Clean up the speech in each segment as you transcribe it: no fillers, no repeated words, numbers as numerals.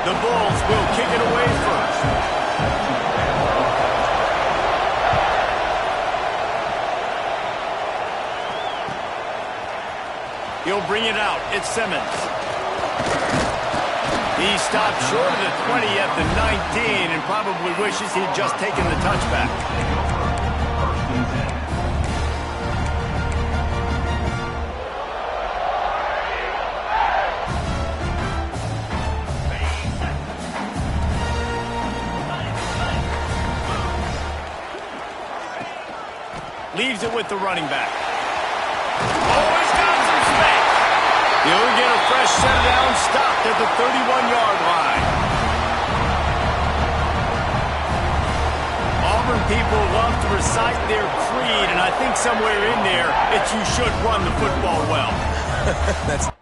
The Bulls will kick it away first. He'll bring it out. It's Simmons. He stopped short of the 20 at the 19 and probably wishes he'd just taken the touchback. Leaves it with the running back. Oh, he's got some space. He'll get a fresh set down, stopped at the 31-yard line. Auburn people love to recite their creed, and I think somewhere in there, it's you should run the football well. That's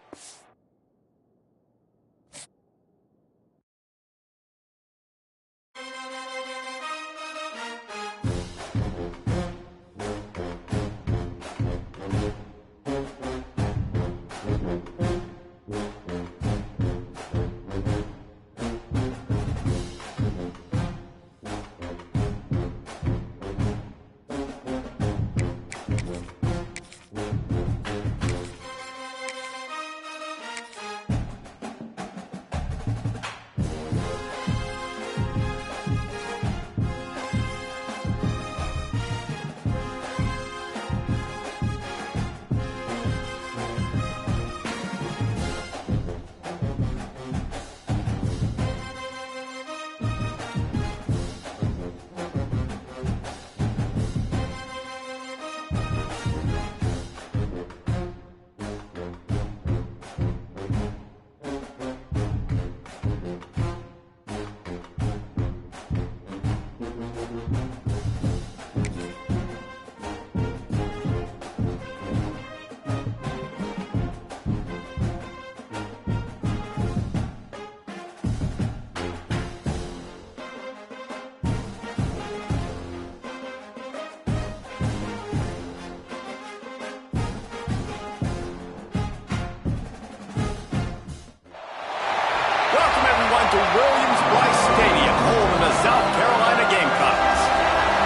to Williams-Brice Stadium, home of the South Carolina Gamecocks.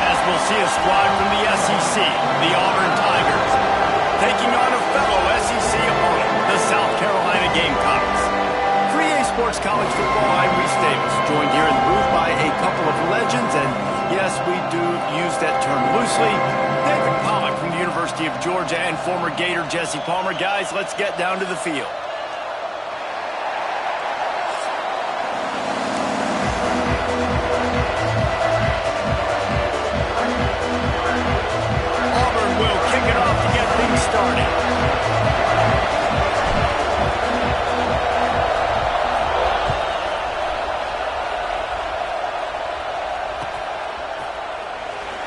As we'll see a squad from the SEC, the Auburn Tigers, taking on a fellow SEC opponent, the South Carolina Gamecocks. For EA Sports College Football, I'm Reese Davis, joined here in the booth by a couple of legends, and yes, we do use that term loosely. David Pollock from the University of Georgia and former Gator Jesse Palmer. Guys, let's get down to the field.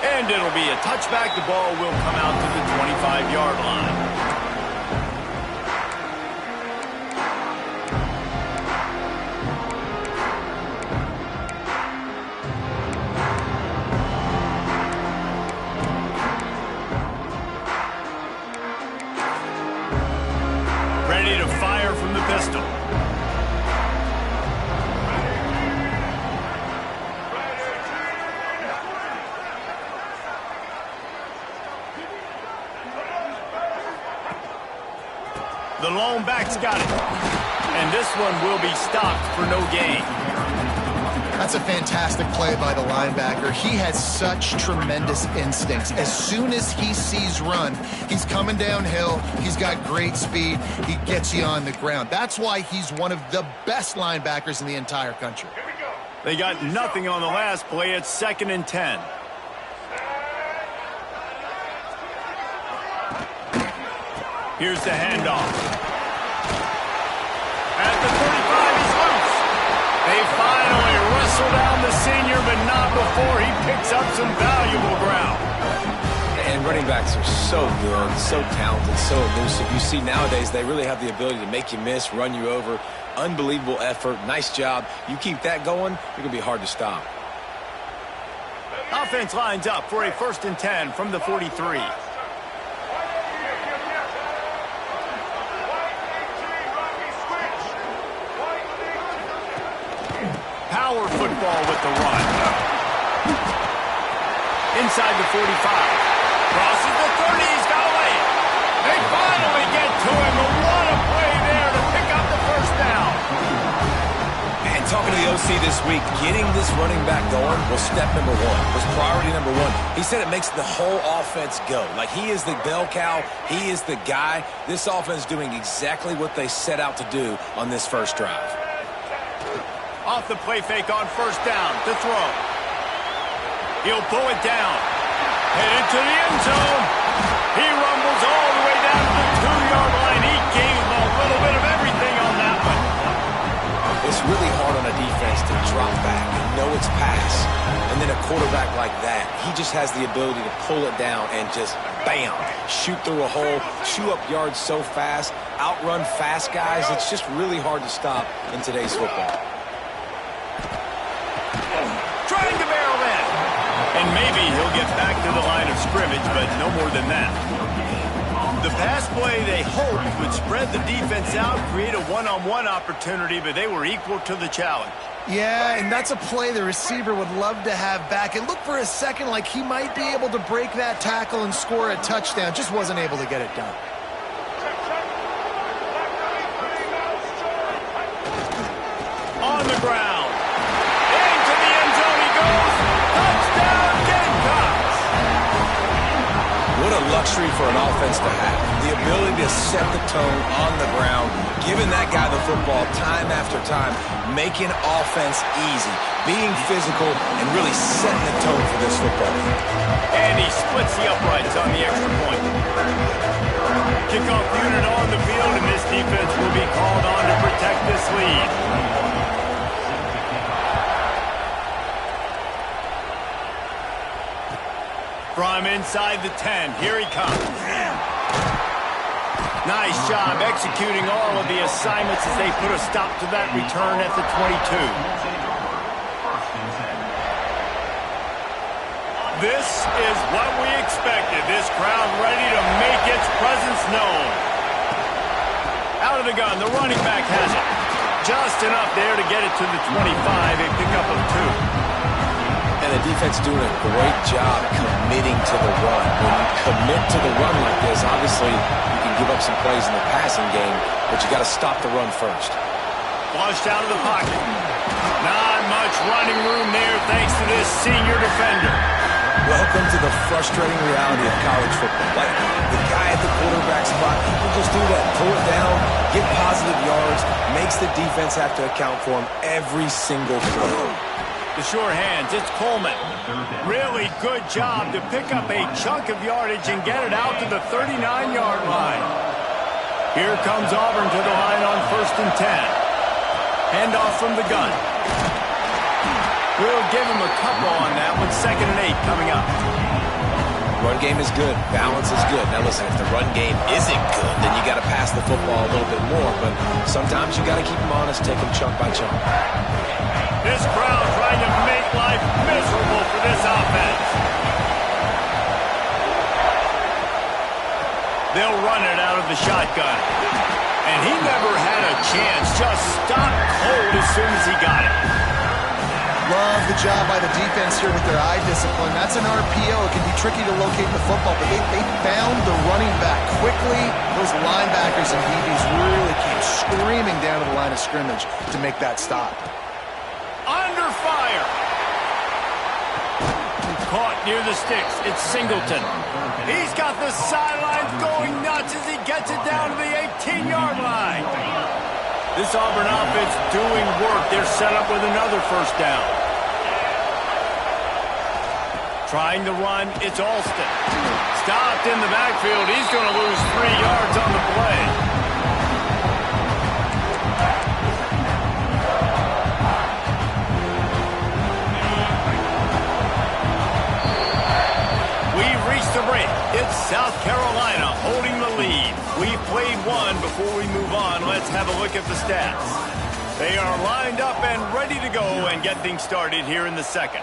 And it'll be a touchback. The ball will come out to the 25-yard line. Ready to fire from the pistol. The lone back's got it. And this one will be stopped for no gain. That's a fantastic play by the linebacker. He has such tremendous instincts. As soon as he sees run, he's coming downhill. He's got great speed. He gets you on the ground. That's why he's one of the best linebackers in the entire country. They got nothing on the last play. It's 2nd and 10. Here's the handoff. At the 35, he's loose. They finally wrestle down the senior, but not before he picks up some valuable ground. And running backs are so good, so talented, so elusive. You see nowadays they really have the ability to make you miss, run you over. Unbelievable effort. Nice job. You keep that going, you're going to be hard to stop. Offense lines up for a 1st and 10 from the 43. power football with the run. Inside the 45. Crosses the 30. He's got away. They finally get to him. But what a play there to pick up the first down. And talking to the OC this week, getting this running back going was step number one, was priority number one. He said it makes the whole offense go. Like, he is the bell cow. He is the guy. This offense doing exactly what they set out to do on this first drive. Off the play fake on first down to throw. He'll pull it down. Headed to the end zone. He rumbles all the way down to the 2-yard line. He gave a little bit of everything on that one. It's really hard on a defense to drop back and know it's pass. And then a quarterback like that, he just has the ability to pull it down and just, bam, shoot through a hole, chew up yards so fast, outrun fast guys. It's just really hard to stop in today's football. Trying to barrel in. And maybe he'll get back to the line of scrimmage, but no more than that. The pass play they hoped would spread the defense out, create a one-on-one opportunity, but they were equal to the challenge. Yeah, and that's a play the receiver would love to have back. It looked for a second like he might be able to break that tackle and score a touchdown. Just wasn't able to get it done. On the ground. Into the end zone he goes. Touchdown, Gamecocks. What a luxury for an offense to have. The ability to set the tone on the ground, giving that guy the football time after time, making offense easy, being physical, and really setting the tone for this football. And he splits the uprights on the extra point. Kickoff unit on the field, and this defense will be called on to protect this lead. From inside the 10, here he comes. Nice job executing all of the assignments as they put a stop to that return at the 22. This is what we expected. This crowd ready to make its presence known. Out of the gun, the running back has it. Just enough there to get it to the 25, a pickup of 2. And the defense doing a great job committing to the run. When you commit to the run like this, obviously you can give up some plays in the passing game, but you got to stop the run first. Flushed out of the pocket. Not much running room there thanks to this senior defender. Welcome to the frustrating reality of college football. Like, the guy at the quarterback spot, he can just do that. Pull it down, get positive yards, makes the defense have to account for him every single play. The sure hands, it's Coleman. Really good job to pick up a chunk of yardage and get it out to the 39-yard line. Here comes Auburn to the line on 1st and 10. Handoff from the gun. We'll give him a couple on that one. 2nd and 8 coming up. Run game is good. Balance is good. Now listen, if the run game isn't good, then you got to pass the football a little bit more. But sometimes you got to keep them honest, take them chunk by chunk. This crowd trying to make life miserable for this offense. They'll run it out of the shotgun. And he never had a chance. Just stopped cold as soon as he got it. Love the job by the defense here with their eye discipline. That's an RPO. It can be tricky to locate the football, but they found the running back quickly. Those linebackers and DBs really came screaming down to the line of scrimmage to make that stop. Under fire. Caught near the sticks. It's Singleton. He's got the sidelines going nuts as he gets it down to the 18-yard line. This Auburn offense doing work. They're set up with another first down. Trying to run, it's Alston. Stopped in the backfield. He's going to lose 3 yards on the play. We've reached the break. It's South Carolina holding the lead. We've played one. Before we move on, let's have a look at the stats. They are lined up and ready to go and get things started here in the second.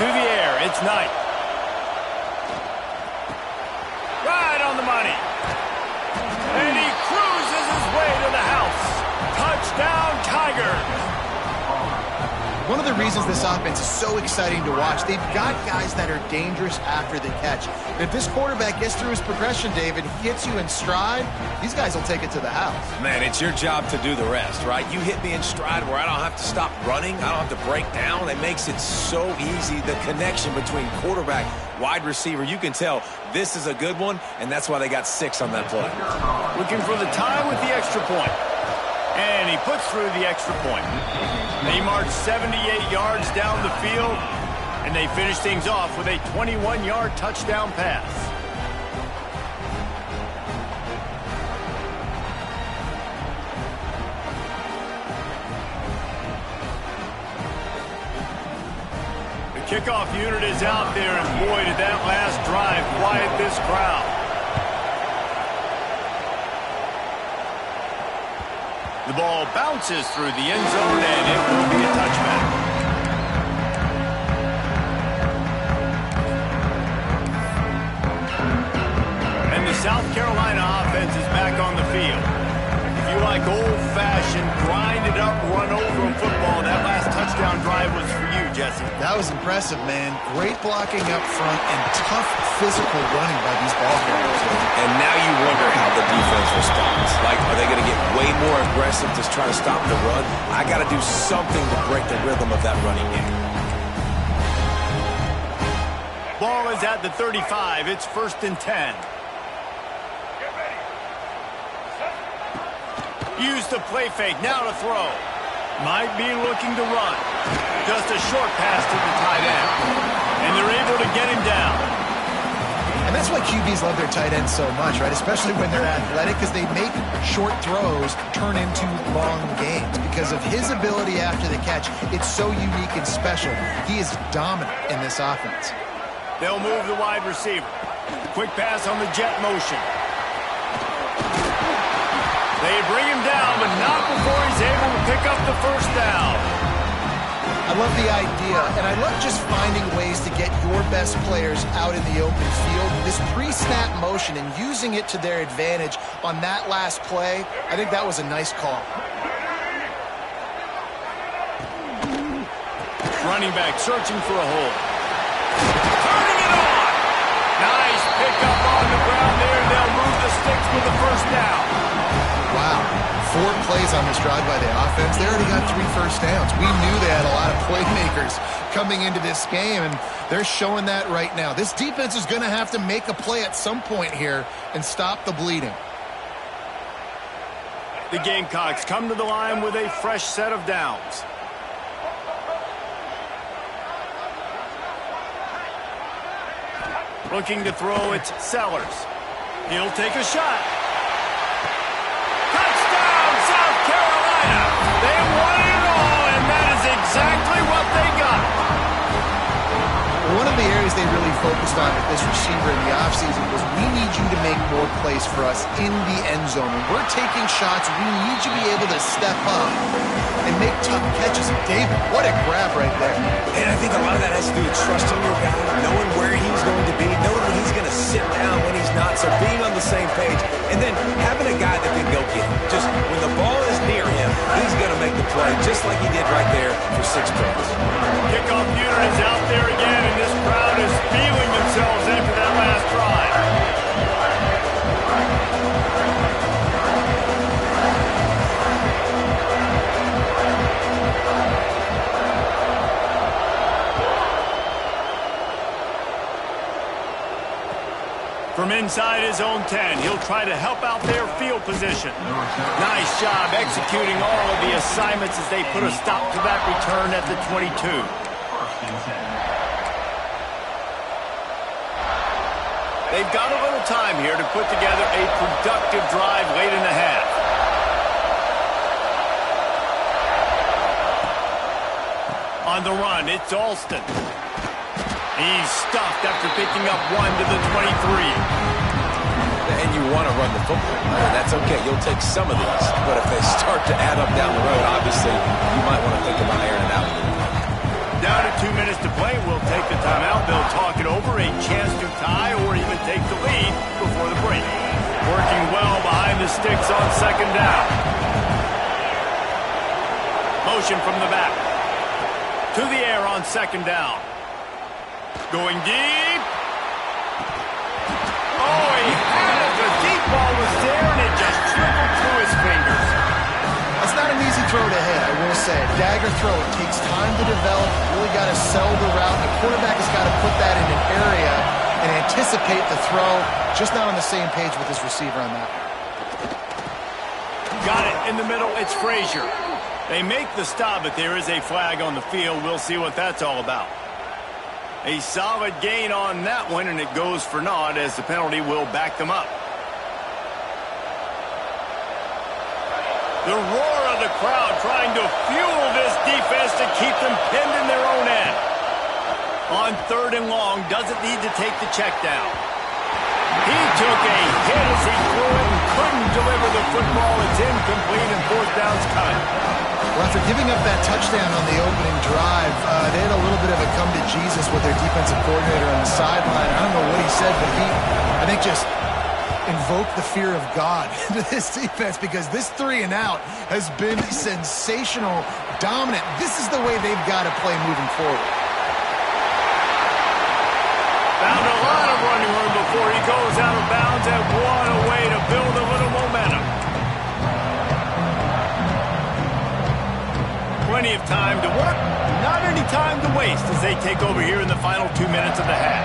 through the air. It's Knight. Right on the money. And he cruises his way to the house. Touchdown, Tigers. One of the reasons this offense is so exciting to watch, they've got guys that are dangerous after the catch. If this quarterback gets through his progression, David, hits you in stride, these guys will take it to the house. Man, it's your job to do the rest, right? You hit me in stride where I don't have to stop running. I don't have to break down. It makes it so easy. The connection between quarterback, wide receiver, you can tell this is a good one, and that's why they got 6 on that play. Looking for the time with the extra point. And he puts through the extra point. They march 78 yards down the field, and they finish things off with a 21-yard touchdown pass. The kickoff unit is out there, and boy, did that last drive quiet this crowd. The ball bounces through the end zone, and it will be a touchback. And the South Carolina offense is back on the field. If you like old-fashioned, grind-it-up, run-over football, that last touchdown drive was for you, Jesse. That was impressive, man. Great blocking up front and tough physical running by these ball carriers. And now you wonder how the defense responds. Like, are they going to get way more aggressive to try to stop the run? I got to do something to break the rhythm of that running game. Ball is at the 35. It's 1st and 10. Use the play fake. Now to throw. Might be looking to run. Just a short pass to the tight end. And they're able to get him down. And that's why QBs love their tight ends so much, right? Especially when they're athletic, because they make short throws turn into long games. Because of his ability after the catch, it's so unique and special. He is dominant in this offense. They'll move the wide receiver. Quick pass on the jet motion. They bring him down, but not before he's able to pick up the first down. I love the idea, and I love just finding ways to get your best players out in the open field. This pre-snap motion and using it to their advantage on that last play, I think that was a nice call. Running back searching for a hole. Turning it on. Nice pickup on the ground there. They'll move the sticks with the first down. Wow, 4 plays on this drive by the offense. They already got 3 first downs. We knew they had a lot of playmakers coming into this game, and they're showing that right now. This defense is going to have to make a play at some point here and stop the bleeding. The Gamecocks come to the line with a fresh set of downs. Looking to throw, it's Sellers. He'll take a shot. Touchdown, South Carolina! They won it all, and that is exactly what they got. One of the areas they really focused on with this receiver in the offseason was we need you to make more plays for us in the end zone. When we're taking shots, we need you to be able to step up and make tough catches. David, what a grab right there. And I think a lot of that has to do with trusting your guy, knowing where he's going to be, knowing when he's going to sit down, when he's not, so being on the same page, and then having a guy that can go get him. Just when the ball is near him, he's going to make the play, just like he did right there for 6 points. Kickoff unit is out there again, and this crowd is feeling themselves after that last drive. From inside his own 10, he'll try to help out their field position. Nice job executing all of the assignments as they put a stop to that return at the 22. They've got a little time here to put together a productive drive late in the half. On the run, it's Alston. He's stuffed after picking up 1 to the 23. And you want to run the football. That's okay. You'll take some of these. But if they start to add up down the road, obviously, you might want to think about airing it out a little bit. Down to 2 minutes to play. We'll take the timeout. They'll talk it over. A chance to tie or even take the lead before the break. Working well behind the sticks on second down. Motion from the back. To the air on second down. Going deep. Oh, he had it. The deep ball was there, and it just trickled through his fingers. It's not an easy throw to hit, I will say. Dagger throw, it takes time to develop. You really got to sell the route. The quarterback has got to put that in an area and anticipate the throw. Just not on the same page with his receiver on that. Got it in the middle. It's Frazier. They make the stop, but there is a flag on the field. We'll see what that's all about. A solid gain on that one, and it goes for naught as the penalty will back them up. The roar of the crowd trying to fuel this defense to keep them pinned in their own end. On third and long, doesn't need to take the check down. He took a hit as he threw it and couldn't deliver the football. It's incomplete and fourth down's coming. Well, after giving up that touchdown on the opening drive, they had a little bit of a come to Jesus with their defensive coordinator on the sideline. I don't know what he said, but he, I think, just invoked the fear of God into this defense because this 3 and out has been sensational, dominant. This is the way they've got to play moving forward. Found a lot of running room before he goes out of bounds, and what a way to build a little momentum. Plenty of time to work, not any time to waste as they take over here in the final 2 minutes of the half.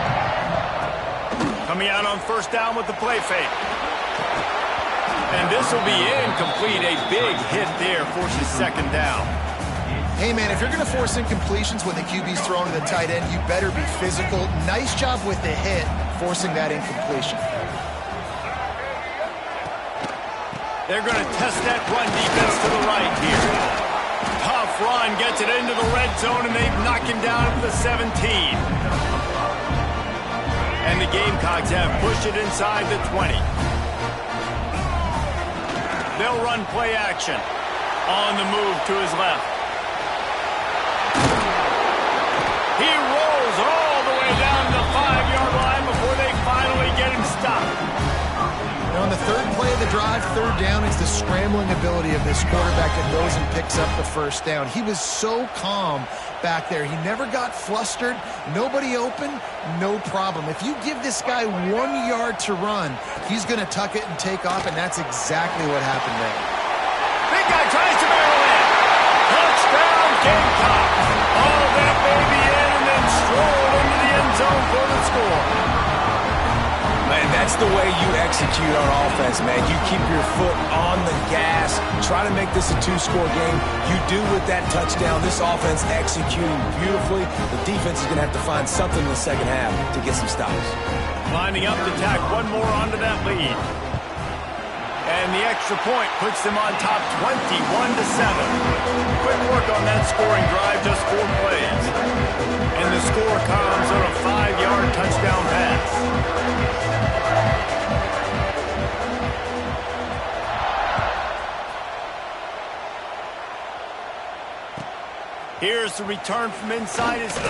Coming out on first down with the play fake. And this will be incomplete. A big hit there forces second down. Hey, man, if you're going to force incompletions when the QB's thrown to the tight end, you better be physical. Nice job with the hit, forcing that incompletion. They're going to test that run defense to the right here. Tough run gets it into the red zone, and they've knocked him down at the 17. And the Gamecocks have pushed it inside the 20. They'll run play action. On the move to his left. He rolls all the way down the 5-yard line before they finally get him stopped. Now on the third play of the drive, third down, it's the scrambling ability of this quarterback that goes and picks up the first down. He was so calm back there. He never got flustered. Nobody open, no problem. If you give this guy 1 yard to run, he's going to tuck it and take off, and that's exactly what happened there. Big guy tries to barrel in. Touchdown, Gamecocks. All that baby in and then stroll into the end zone for the score. Man, that's the way you execute on offense, man. You keep your foot on the gas, try to make this a 2-score game. You do with that touchdown. This offense executing beautifully. The defense is going to have to find something in the second half to get some stops. Lining up to tack one more onto that lead. And the extra point puts them on top 21-7. Quick work on that scoring drive, just 4 plays. And the score comes on a 5-yard touchdown pass. Here's the return from inside his 10.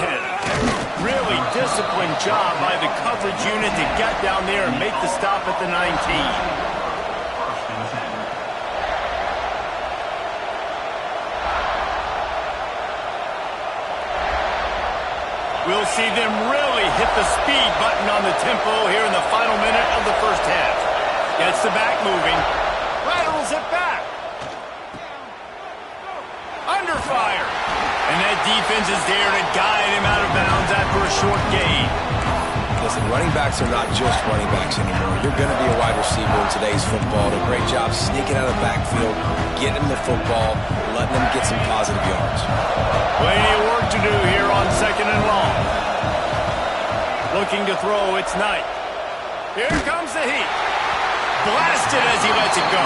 Really disciplined job by the coverage unit to get down there and make the stop at the 19. We'll see them really hit the speed button on the tempo here in the final minute of the first half. Gets the back moving. Rattles it back. Under fire. And that defense is there to guide him out of bounds after a short gain. Listen, running backs are not just running backs anymore. You're going to be a wide receiver in today's football. A great job sneaking out of the backfield, getting him the football, letting him get some positive yards. Plenty of work to do here on second and long. Looking to throw, it's Knight. Here comes the heat. Blasted as he lets it go.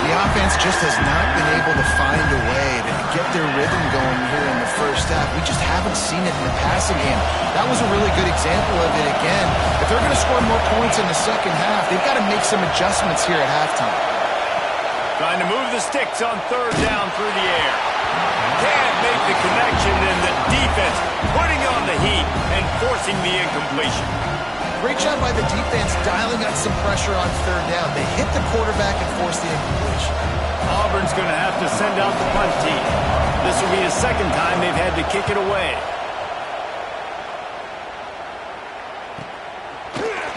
The offense just has not been able to find a way to get their rhythm going here in the first half. We just haven't seen it in the passing game. That was a really good example of it again. If they're going to score more points in the second half, they've got to make some adjustments here at halftime. Trying to move the sticks on third down through the air. Can't make the connection, and the defense putting on the heat and forcing the incompletion. Great job by the defense dialing up some pressure on third down. They hit the quarterback and forced the incompletion. Auburn's going to have to send out the punt team. This will be the second time they've had to kick it away.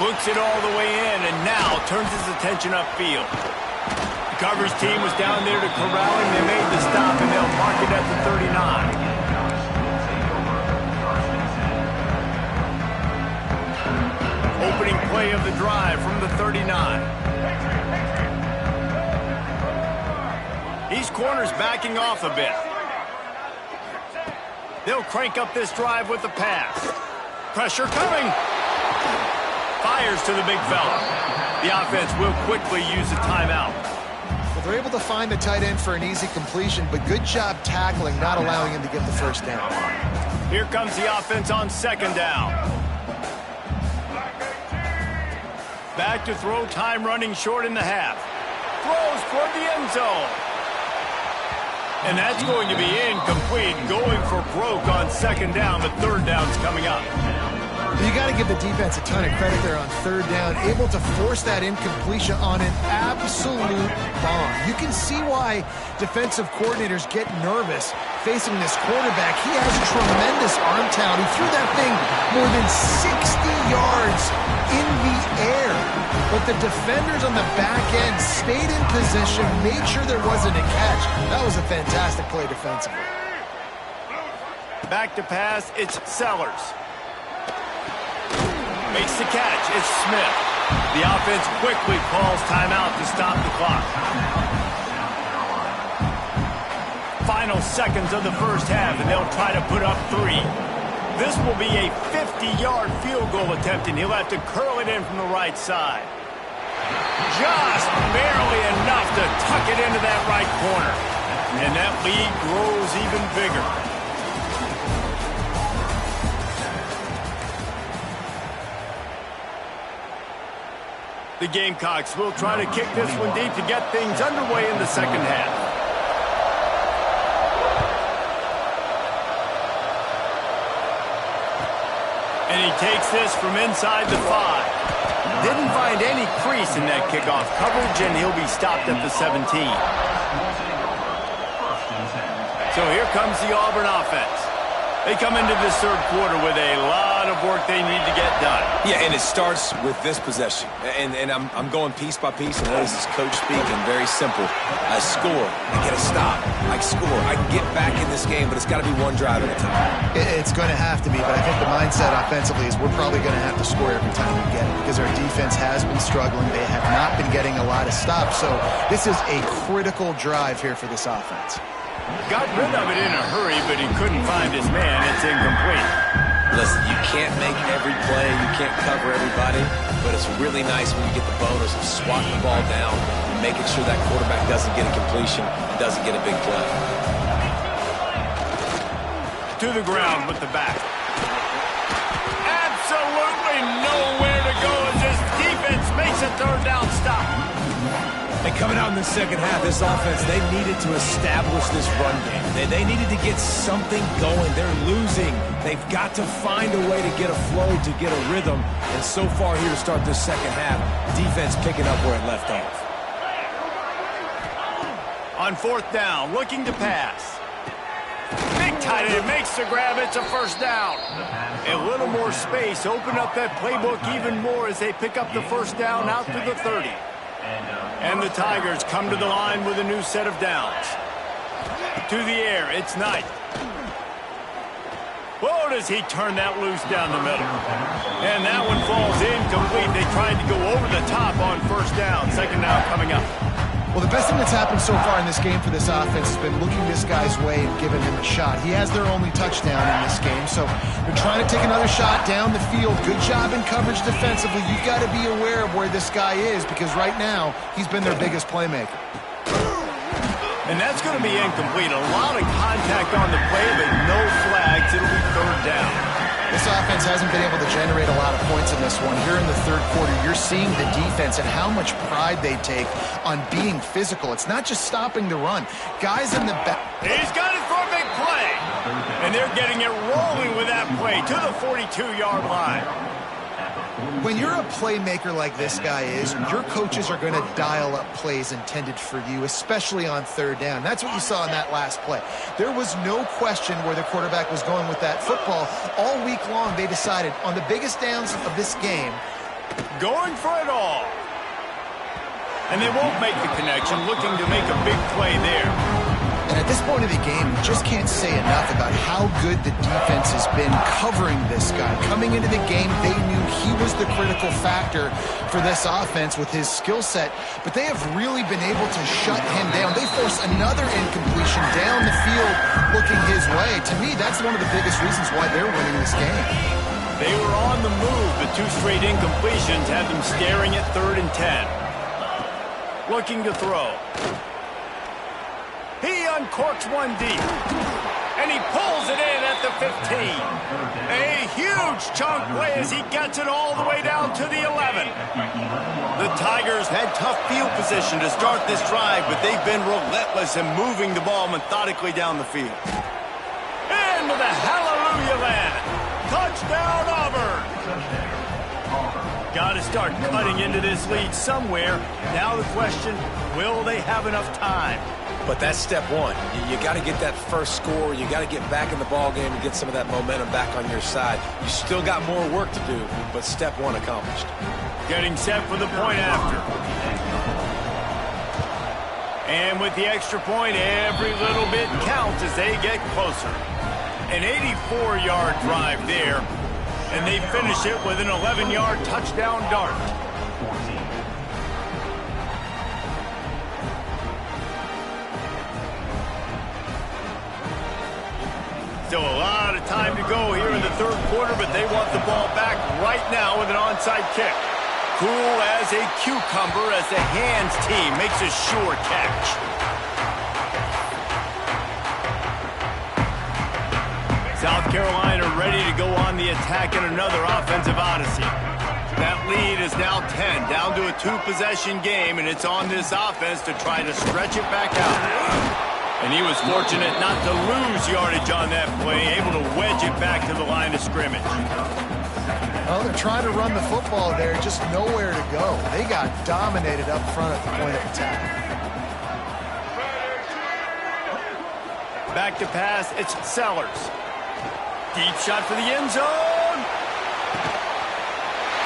Looks it all the way in, and now turns his attention upfield. The coverage team was down there to corral him. They made the stop, and they'll mark it at the 39. Opening play of the drive from the 39. These corners backing off a bit. They'll crank up this drive with the pass. Pressure coming. Fires to the big fella. The offense will quickly use a timeout. Well, they're able to find the tight end for an easy completion, but good job tackling, not allowing him to get the first down. Here comes the offense on second down. Back to throw, time running short in the half. Throws toward the end zone. And that's going to be incomplete. Going for broke on second down, but third down's coming up. You got to give the defense a ton of credit there on third down, able to force that incompletion on an absolute bomb. You can see why defensive coordinators get nervous facing this quarterback. He has tremendous arm talent. He threw that thing more than 60 yards in the air. But the defenders on the back end stayed in position, made sure there wasn't a catch. That was a fantastic play defensively. Back to pass, it's Sellers. Makes the catch, it's Smith. The offense quickly calls timeout to stop the clock. Final seconds of the first half, and they'll try to put up 3. This will be a 50-yard field goal attempt, and he'll have to curl it in from the right side. Just barely enough to tuck it into that right corner. And that lead grows even bigger. The Gamecocks will try to kick this one deep to get things underway in the second half. And he takes this from inside the 5. Didn't find any crease in that kickoff coverage, and he'll be stopped at the 17. So here comes the Auburn offense. They come into this third quarter with a lot of work they need to get done. Yeah, and it starts with this possession. And I'm going piece by piece, and this is coach speaking, very simple. I score, I get a stop, I score. I can get back in this game, but it's got to be one drive at a time. It's going to have to be, but I think the mindset offensively is we're probably going to have to score every time we get it because our defense has been struggling. They have not been getting a lot of stops, so this is a critical drive here for this offense. Got rid of it in a hurry, but he couldn't find his man. It's incomplete. Listen, you can't make every play, you can't cover everybody, but it's really nice when you get the bonus of swatting the ball down and making sure that quarterback doesn't get a completion and doesn't get a big play. To the ground with the back. Absolutely nowhere to go as this defense makes a third down stop. And coming out in the second half, this offense, they needed to establish this run game. They needed to get something going. They're losing. They've got to find a way to get a flow, to get a rhythm. And so far here to start this second half, defense picking up where it left off. On fourth down, looking to pass. Big tight end makes the grab. It's a first down. A little more space. Open up that playbook even more as they pick up the first down out to the 30. And the Tigers come to the line with a new set of downs. To the air, it's Knight. Whoa, does he turn that loose down the middle. And that one falls incomplete. They tried to go over the top on first down. Second down coming up. Well, the best thing that's happened so far in this game for this offense has been looking this guy's way and giving him a shot. He has their only touchdown in this game, so they're trying to take another shot down the field. Good job in coverage defensively. You've got to be aware of where this guy is because right now he's been their biggest playmaker. And that's going to be incomplete. A lot of contact on the play, but no flags. It'll be third down. This offense hasn't been able to generate a lot of points in this one. Here in the third quarter, you're seeing the defense and how much pride they take on being physical. It's not just stopping the run. Guys in the back. He's got it for a big And they're getting it rolling with that play to the 42-yard line. When you're a playmaker like this guy is, your coaches are going to dial up plays intended for you, especially on third down. That's what you saw in that last play. There was no question where the quarterback was going with that football. All week long, they decided on the biggest downs of this game, going for it all. And they won't make the connection, looking to make a big play there. And at this point of the game, we just can't say enough about how good the defense has been covering this guy. Coming into the game, they knew he was the critical factor for this offense with his skill set, but they have really been able to shut him down. They force another incompletion down the field looking his way. To me, that's one of the biggest reasons why they're winning this game. They were on the move. The two straight incompletions had them staring at 3rd and 10. Looking to throw. He uncorks one deep. And he pulls it in at the 15. A huge chunk play as he gets it all the way down to the 11. The Tigers had tough field position to start this drive, but they've been relentless in moving the ball methodically down the field. Into the hallelujah land. Touchdown, Auburn. Got to start cutting into this lead somewhere. Now the question, will they have enough time? But that's step one. You got to get that first score. You got to get back in the ball game and get some of that momentum back on your side. You still got more work to do, but step one accomplished. Getting set for the point after. And with the extra point, every little bit counts as they get closer. An 84-yard drive there, and they finish it with an 11-yard touchdown dart. Still a lot of time to go here in the 3rd quarter, but they want the ball back right now with an onside kick. Cool as a cucumber as the hands team makes a sure catch. South Carolina ready to go on the attack in another offensive odyssey. That lead is now 10, down to a 2-possession game, and it's on this offense to try to stretch it back out. And he was fortunate not to lose yardage on that play, able to wedge it back to the line of scrimmage. Well, they're trying to run the football there, just nowhere to go. They got dominated up front at the point of attack. Back to pass, it's Sellers. Deep shot for the end zone.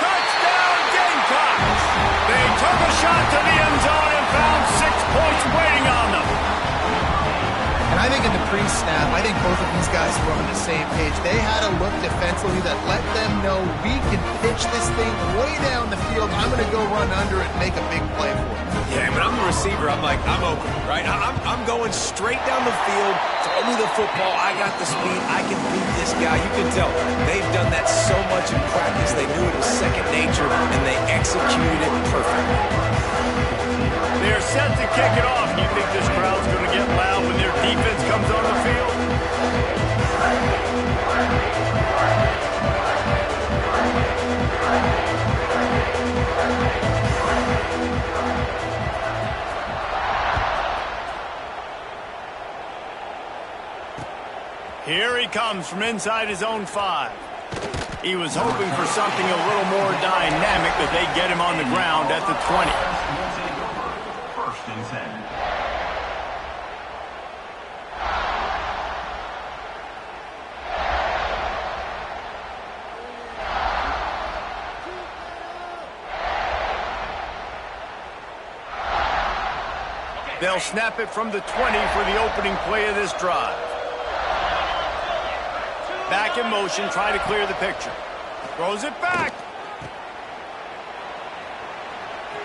Touchdown, Gamecocks! They took a shot to the end zone and found 6 points waiting on them. And I think in the pre-snap, I think both of these guys were on the same page. They had a look defensively that let them know we can pitch this thing way down the field. I'm going to go run under it and make a big play for it. Yeah, when I'm the receiver, I'm like, I'm open, right? I'm going straight down the field. Throw me the football. I got the speed. I can beat this guy. You can tell they've done that so much in practice. They knew it was second nature, and they executed it perfectly. They're set to kick it off. You think this crowd's going to get loud when their defense comes on the field? Here he comes from inside his own 5. He was hoping for something a little more dynamic, but they get him on the ground at the 20. They'll snap it from the 20 for the opening play of this drive. Back in motion, try to clear the picture. Throws it back.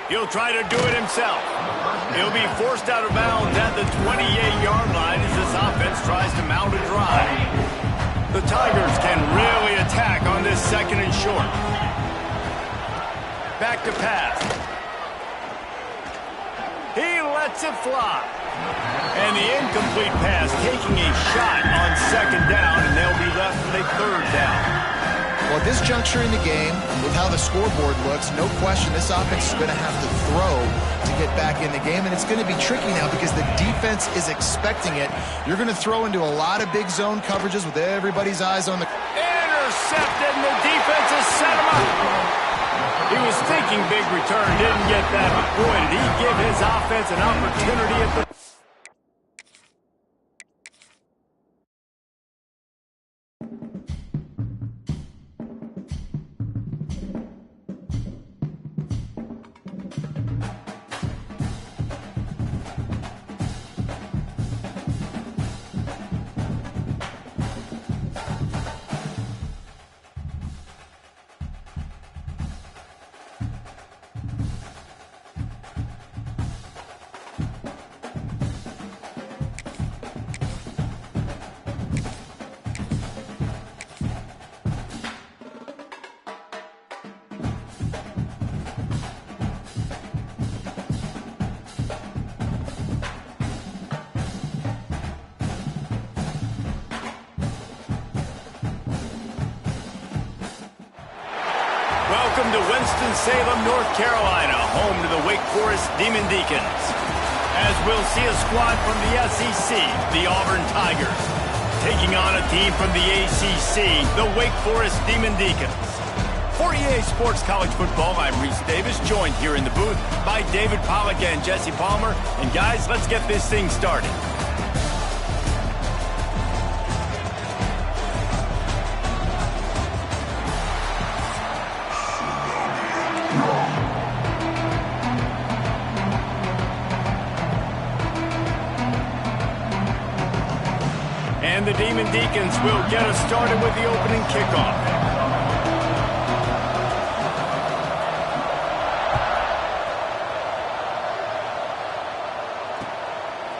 He'll try to do it himself. He'll be forced out of bounds at the 28-yard line as this offense tries to mount a drive. The Tigers can really attack on this 2nd and short. Back to pass. He lets it fly. And the incomplete pass taking a shot on 2nd down, and they'll be left with a 3rd down. Well, at this juncture in the game, with how the scoreboard looks, no question this offense is going to have to throw to to get back in the game, and it's going to be tricky now because the defense is expecting it. You're going to throw into a lot of big zone coverages with everybody's eyes on the... Intercepted, and the defense has set him up. He was thinking big return, didn't get that, but boy, did he give his offense an opportunity at the... Welcome to Winston-Salem, North Carolina, home to the Wake Forest Demon Deacons. As we'll see a squad from the SEC, the Auburn Tigers, taking on a team from the ACC, the Wake Forest Demon Deacons. For EA Sports College Football, I'm Reese Davis, joined here in the booth by David Pollack and Jesse Palmer. And guys, let's get this thing started. And the Demon Deacons will get us started with the opening kickoff.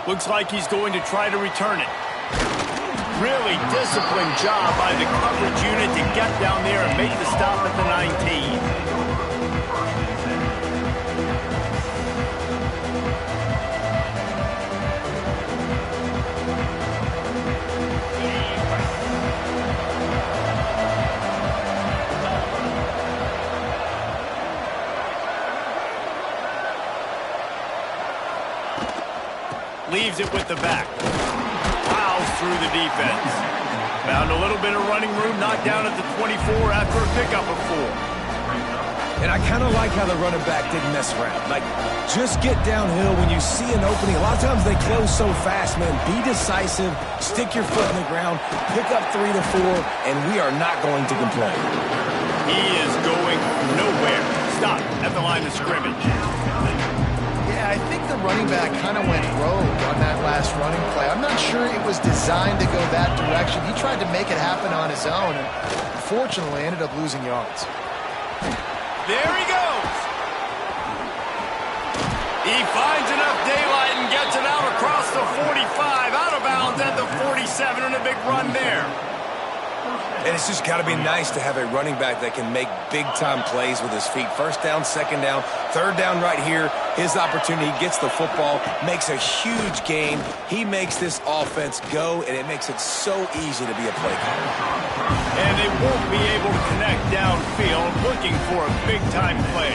Looks like he's going to try to return it. Really disciplined job by the coverage unit to get down there and make the stop at the 19. Leaves it with the back. Plows through the defense. Found a little bit of running room, knocked down at the 24 after a pickup of 4. And I kind of like how the running back didn't mess around. Like, just get downhill when you see an opening. A lot of times they close so fast, man. Be decisive, stick your foot in the ground, pick up 3 to 4, and we are not going to complain. He is going nowhere. Stop at the line of scrimmage. I think the running back kind of went rogue on that last running play. I'm not sure it was designed to go that direction. He tried to make it happen on his own, and unfortunately ended up losing yards. There he goes. He finds enough daylight and gets it out across the 45, out of bounds at the 47, and a big run there. And it's just got to be nice to have a running back that can make big-time plays with his feet. First down, second down, third down right here. His opportunity, he gets the football, makes a huge gain. He makes this offense go, and it makes it so easy to be a play caller. And they won't be able to connect downfield, looking for a big-time play.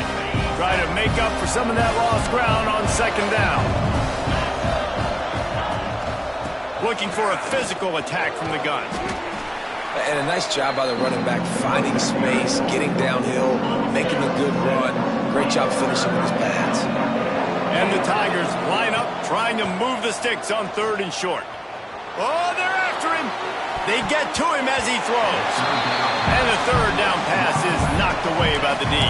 Try to make up for some of that lost ground on second down. Looking for a physical attack from the gun. And a nice job by the running back, finding space, getting downhill, making a good run. Great job finishing with his pads. And the Tigers line up, trying to move the sticks on 3rd and short. Oh, they're after him. They get to him as he throws. And the 3rd down pass is knocked away by the D.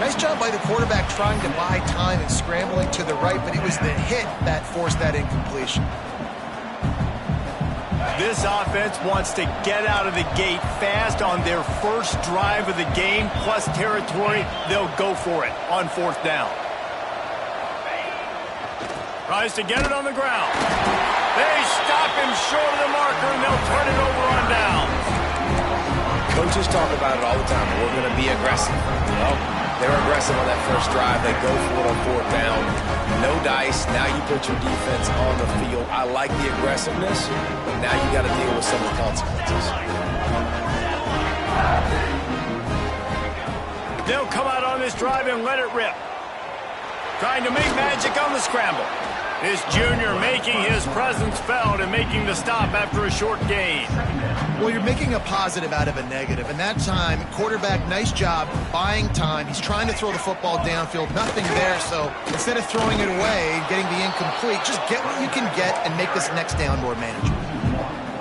Nice job by the quarterback trying to buy time and scrambling to the right, but it was the hit that forced that incompletion. This offense wants to get out of the gate fast on their first drive of the game, plus territory. They'll go for it on 4th down. Tries to get it on the ground. They stop him short of the marker, and they'll turn it over on down. Coaches talk about it all the time. We're going to be aggressive. Well, they're aggressive on that first drive. They go for it on 4th down. No dice. Now you put your defense on the field. I like the aggressiveness, but now you got to deal with some of the consequences. They'll come out on this drive and let it rip. trying to make magic on the scramble. This junior making his presence felt and making the stop after a short gain. Well, you're making a positive out of a negative. And that time, quarterback, nice job buying time. He's trying to throw the football downfield. Nothing there, so instead of throwing it away, getting the incomplete, just get what you can get and make this next down more manageable.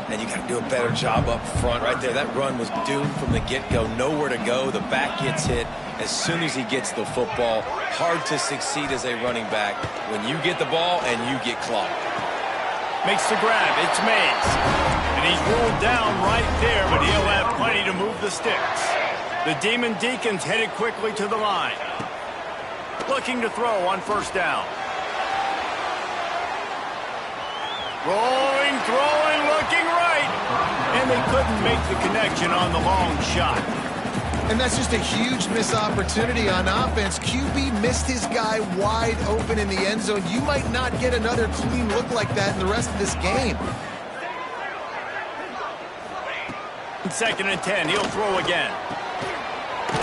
And you got to do a better job up front right there. That run was doomed from the get-go. Nowhere to go. The back gets hit as soon as he gets the football. Hard to succeed as a running back when you get the ball and you get clocked. Makes the grab. It's Mays. And he's ruled down right there, but he'll have plenty to move the sticks. The Demon Deacons headed quickly to the line. Looking to throw on first down. Rolling, throwing, looking right. And they couldn't make the connection on the long shot. And that's just a huge missed opportunity on offense. QB missed his guy wide open in the end zone. You might not get another clean look like that in the rest of this game. Second and 10, he'll throw again.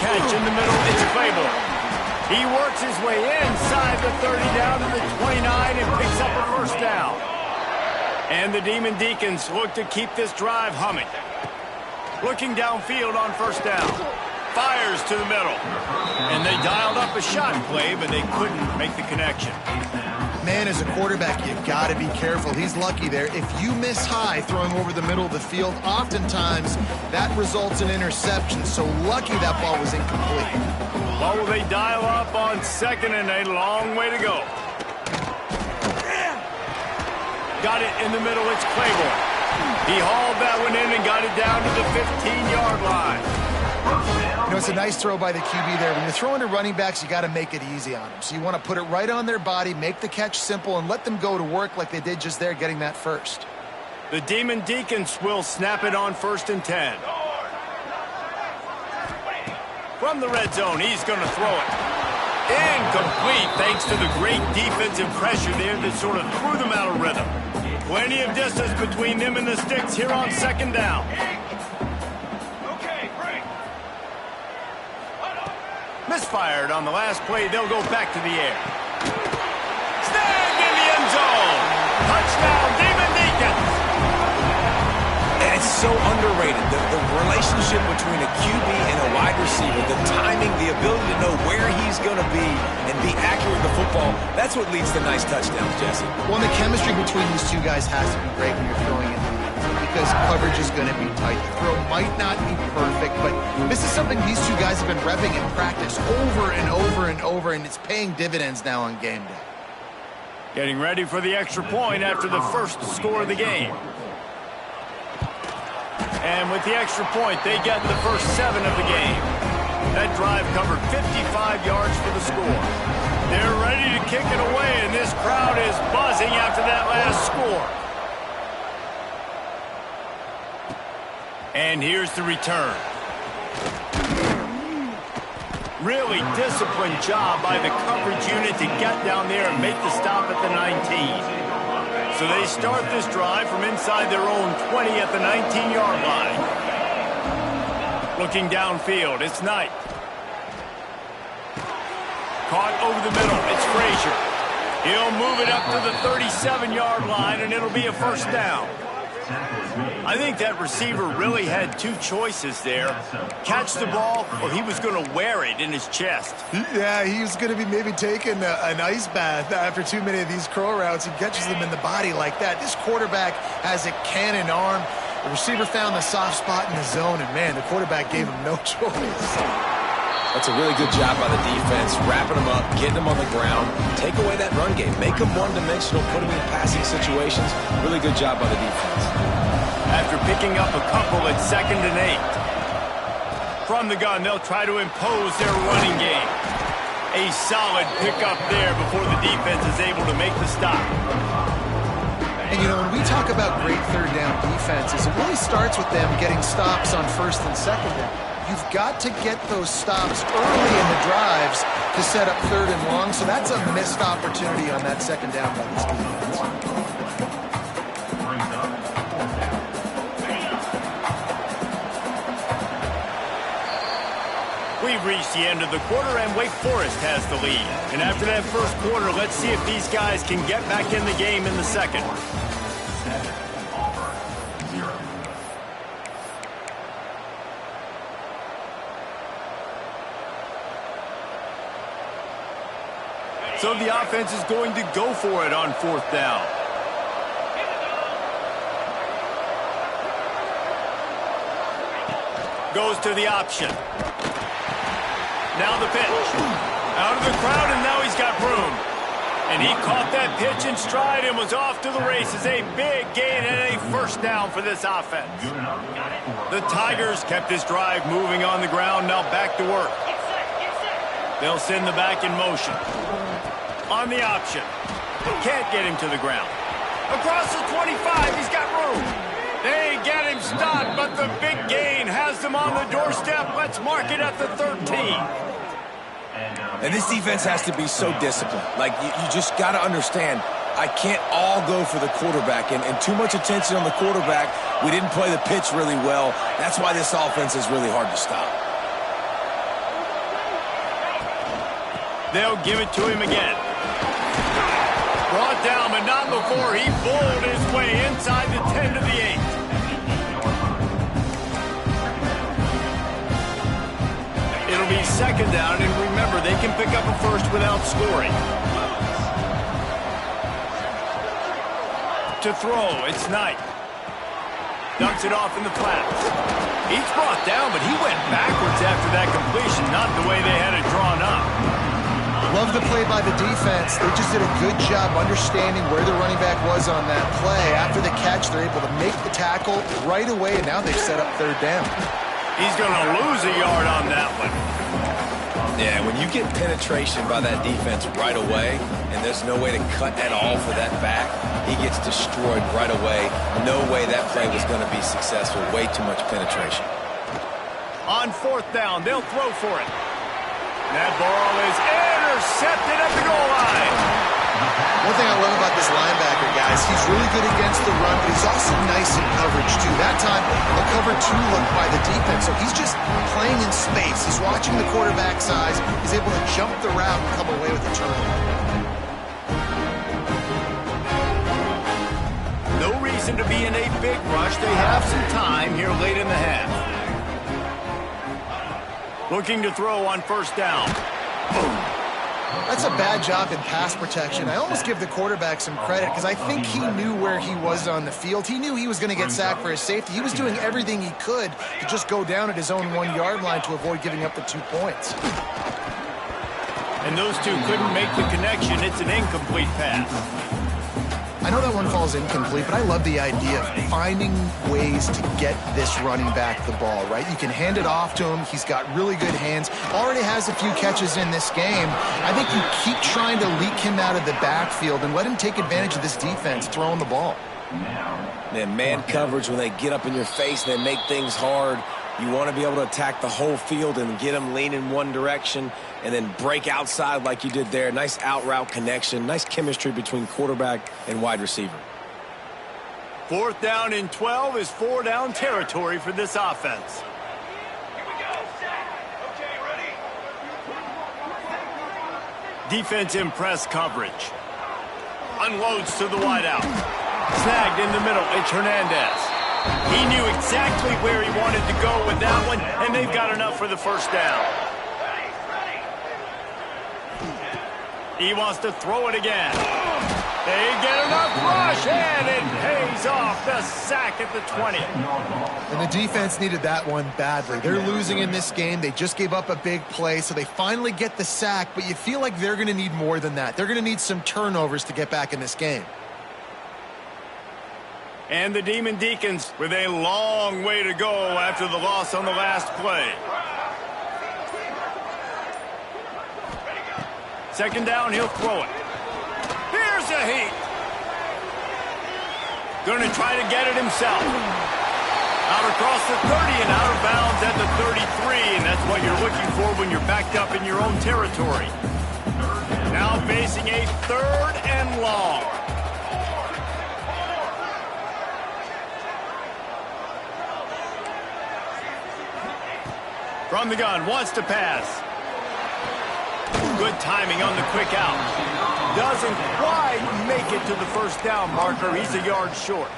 Catch in the middle, it's Claiborne. He works his way inside the 30 down to the 29 and picks up a first down. And the Demon Deacons look to keep this drive humming. Looking downfield on first down. Fires to the middle. And they dialed up a shot play, but they couldn't make the connection. Man, as a quarterback, you got to be careful. He's lucky there. If you miss high throwing over the middle of the field, oftentimes that results in interception. So lucky that ball was incomplete. Well, will they dial up on second and a long way to go? Got it in the middle, it's Claiborne. He hauled that one in and got it down to the 15-yard line. You know, it's a nice throw by the QB there. When you're throwing to running backs, you got to make it easy on them. So you want to put it right on their body, make the catch simple, and let them go to work like they did just there, getting that first. The Demon Deacons will snap it on first and 10. From the red zone, he's going to throw it. Incomplete, thanks to the great defensive pressure there that sort of threw them out of rhythm. Plenty of distance between them and the sticks here on second down. Misfired on the last play. They'll go back to the air. Snagged in the end zone. Touchdown, Demon Deacons. And it's so underrated. The relationship between a QB and a wide receiver, the timing, the ability to know where he's going to be and be accurate with the football, that's what leads to nice touchdowns, Jesse. Well, the chemistry between these two guys has to be great when you're throwing it, because coverage is going to be tight. The throw might not be perfect, but this is something these two guys have been repping in practice over and over and over, and it's paying dividends now on game day. Getting ready for the extra point after the first score of the game. And with the extra point, they get the first 7 of the game. That drive covered 55 yards for the score. They're ready to kick it away, and this crowd is buzzing after that last score. And here's the return. Really disciplined job by the coverage unit to get down there and make the stop at the 19. So they start this drive from inside their own 20 at the 19-yard line. Looking downfield, it's Knight. Caught over the middle, it's Frazier. He'll move it up to the 37-yard line, and it'll be a first down. I think that receiver really had two choices there. Catch the ball, or he was going to wear it in his chest. Yeah, he was going to be maybe taking an ice bath after too many of these curl routes. He catches them in the body like that. This quarterback has a cannon arm. The receiver found the soft spot in the zone, and, man, the quarterback gave him no choice. That's a really good job by the defense, wrapping them up, getting them on the ground, take away that run game, make them one-dimensional, put them in passing situations. Really good job by the defense. After picking up a couple at 2nd and 8. From the gun, they'll try to impose their running game. A solid pickup there before the defense is able to make the stop. And, you know, when we talk about great third down defenses, it really starts with them getting stops on first and second down. You've got to get those stops early in the drives to set up third and long, so that's a missed opportunity on that second down by this defense. We We've reached the end of the quarter, and Wake Forest has the lead. And after that first quarter, let's see if these guys can get back in the game in the second. So the offense is going to go for it on fourth down. Goes to the option. Now the pitch. Out of the crowd, and now he's got room. And he caught that pitch in stride and was off to the races. A big gain and a first down for this offense. The Tigers kept this drive moving on the ground. Now back to work. They'll send the back in motion. On the option. Can't get him to the ground. Across the 25, he's got room. They get him stopped, but the big gain has them on the doorstep. Let's mark it at the 13. And this defense has to be so disciplined. Like, you just got to understand, I can't all go for the quarterback. And too much attention on the quarterback. We didn't play the pitch really well. That's why this offense is really hard to stop. They'll give it to him again. Brought down, but not before he bowled his way inside the 10 to the 8. It'll be second down, and remember, they can pick up a first without scoring. To throw, it's Knight. Dumps it off in the flats. He's brought down, but he went backwards after that completion, not the way they had it drawn up. Love the play by the defense. They just did a good job understanding where the running back was on that play. After the catch, they're able to make the tackle right away, and now they've set up third down. He's going to lose a yard on that one. Yeah, when you get penetration by that defense right away, and there's no way to cut at all for that back, he gets destroyed right away. No way that play was going to be successful. Way too much penetration. On fourth down, they'll throw for it. That ball is intercepted at the goal line. One thing I love about this linebacker, guys, he's really good against the run, but he's also nice in coverage, too. That time, a cover 2 look by the defense, so he's just playing in space. He's watching the quarterback's eyes. He's able to jump the route and come away with a turnover. No reason to be in a big rush. They have some time here late in the half. Looking to throw on first down. Boom. That's a bad job in pass protection. I almost give the quarterback some credit because I think he knew where he was on the field. He knew he was going to get sacked for his safety. He was doing everything he could to just go down at his own 1-yard line to avoid giving up the 2 points. And those two couldn't make the connection. It's an incomplete pass. I know that one falls incomplete, but I love the idea of finding ways to get this running back the ball, right? You can hand it off to him. He's got really good hands. Already has a few catches in this game. I think you keep trying to leak him out of the backfield and let him take advantage of this defense throwing the ball. Man coverage, when they get up in your face, they make things hard. You want to be able to attack the whole field and get them lean in one direction and then break outside like you did there. Nice out route connection. Nice chemistry between quarterback and wide receiver. Fourth down and 12 is 4-down territory for this offense. Here we go. Okay, ready? Defense in press coverage. Unloads to the wideout. Snagged in the middle. It's Hernandez. He knew exactly where he wanted to go with that one, and they've got enough for the first down. He wants to throw it again. They get enough rush, and it pays off. The sack at the 20. And the defense needed that one badly. They're losing in this game. They just gave up a big play, so they finally get the sack, but you feel like they're going to need more than that. They're going to need some turnovers to get back in this game. And the Demon Deacons with a long way to go after the loss on the last play. Second down, he'll throw it. Here's a heat. Going to try to get it himself. Out across the 30 and out of bounds at the 33, and that's what you're looking for when you're backed up in your own territory. Now facing a 3rd and long. From the gun, wants to pass. Good timing on the quick out. Doesn't quite make it to the first down marker. He's a yard short.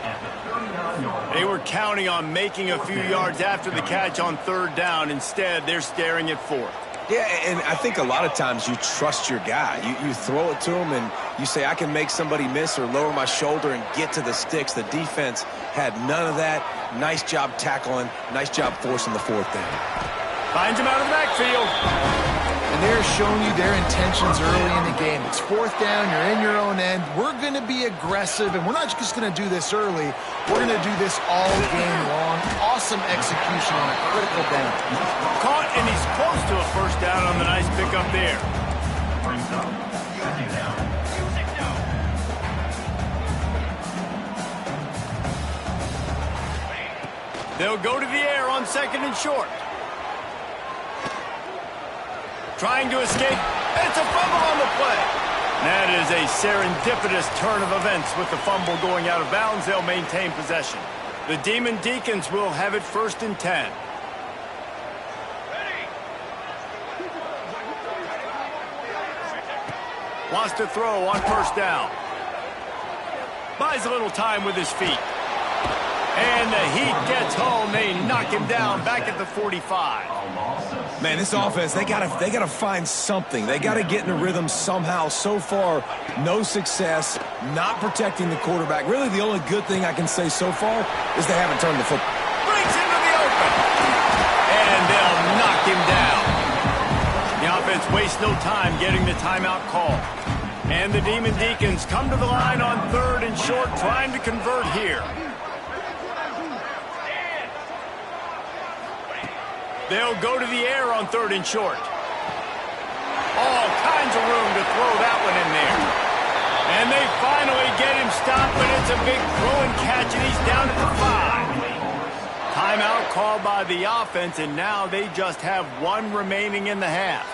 They were counting on making a few yards after the catch on third down. Instead, they're staring at fourth. Yeah, and I think a lot of times you trust your guy. You throw it to him and you say, I can make somebody miss or lower my shoulder and get to the sticks. The defense had none of that. Nice job tackling. Nice job forcing the fourth down. Finds him out of the backfield. And they're showing you their intentions early in the game. It's fourth down. You're in your own end. We're going to be aggressive, and we're not just going to do this early. We're going to do this all game long. Awesome execution on a critical down. Caught, and he's close to a first down on the nice pickup there. They'll go to the air on second and short. Trying to escape. It's a fumble on the play. That is a serendipitous turn of events with the fumble going out of bounds. They'll maintain possession. The Demon Deacons will have it 1st and 10. Wants to throw on first down. Buys a little time with his feet. And the Heat gets home. They knock him down back at the 45. Man, this offense, they gotta find something. They gotta get in a rhythm somehow. So far, no success, not protecting the quarterback. Really, the only good thing I can say so far is they haven't turned the football. Brings into the open. And they'll knock him down. The offense wastes no time getting the timeout call. And the Demon Deacons come to the line on 3rd and short, trying to convert here. They'll go to the air on 3rd and short. All kinds of room to throw that one in there. And they finally get him stopped, but it's a big throw and catch, and he's down at the 5. Timeout called by the offense, and now they just have 1 remaining in the half.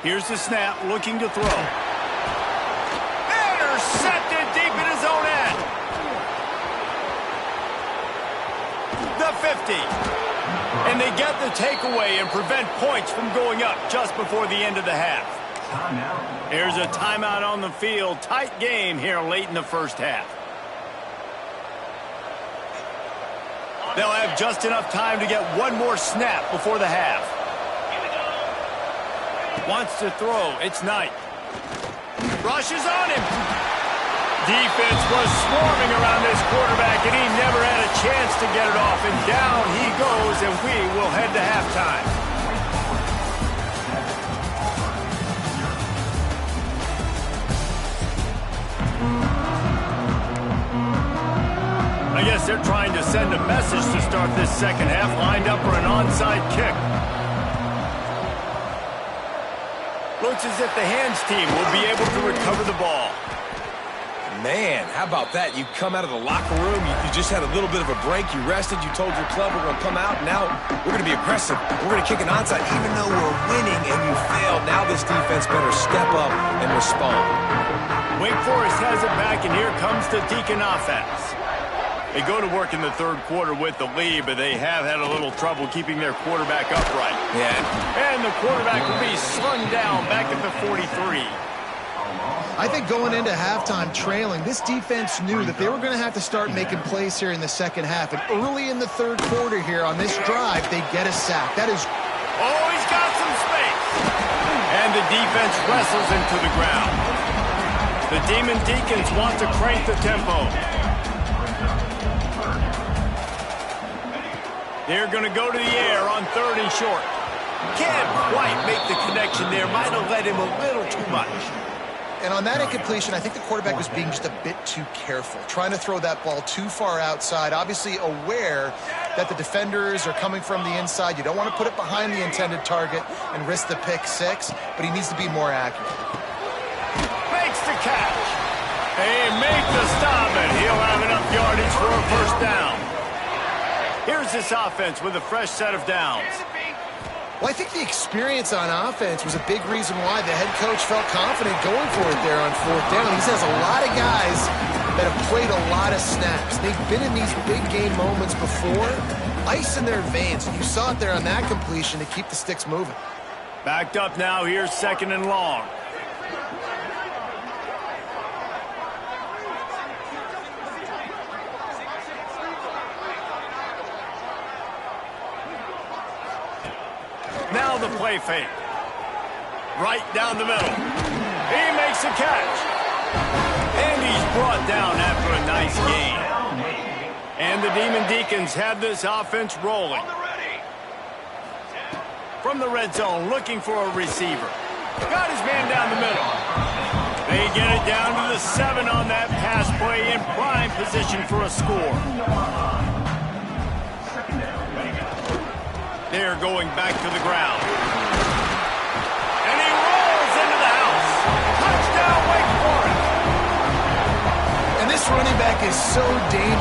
Here's the snap, looking to throw. Intercepted deep in his own end. The 50. And they get the takeaway and prevent points from going up just before the end of the half. Here's a timeout on the field. Tight game here late in the first half. They'll have just enough time to get 1 more snap before the half. Wants to throw. It's Knight. Rushes on him. Defense was swarming around this quarterback, and he never had a chance to get it off. And down he goes, and we will head to halftime. I guess they're trying to send a message to start this second half, lined up for an onside kick. Looks as if the hands team will be able to recover the ball. Man, how about that? You come out of the locker room, you just had a little bit of a break, you rested, you told your club we're going to come out, and now we're going to be aggressive. We're going to kick an onside, even though we're winning and you failed. Now this defense better step up and respond. Wake Forest has it back, and here comes the Deacon offense. They go to work in the 3rd quarter with the lead, but they have had a little trouble keeping their quarterback upright. Yeah. And the quarterback will be slung down back at the 43. I think going into halftime trailing, this defense knew that they were going to have to start making plays here in the second half. And early in the 3rd quarter here on this drive, they get a sack. That is... Oh, he's got some space. And the defense wrestles him to the ground. The Demon Deacons want to crank the tempo. They're going to go to the air on 3rd and short. Can't quite make the connection there. Might have led him a little too much. And on that incompletion, I think the quarterback was being just a bit too careful, trying to throw that ball too far outside, obviously aware that the defenders are coming from the inside. You don't want to put it behind the intended target and risk the pick 6, but he needs to be more accurate. Makes the catch. They make the stop, and he'll have enough yardage for a first down. Here's this offense with a fresh set of downs. Well, I think the experience on offense was a big reason why the head coach felt confident going for it there on 4th down. He says a lot of guys that have played a lot of snaps. They've been in these big game moments before, ice in their veins. And you saw it there on that completion to keep the sticks moving. Backed up now, here's 2nd and long. Now the play fake. Right down the middle. He makes a catch. And he's brought down after a nice gain. And the Demon Deacons have this offense rolling. From the red zone, looking for a receiver. Got his man down the middle. They get it down to the 7 on that pass play in prime position for a score. They're going back to the ground. And he rolls into the house. Touchdown, Wake Forest. And this running back is so dangerous.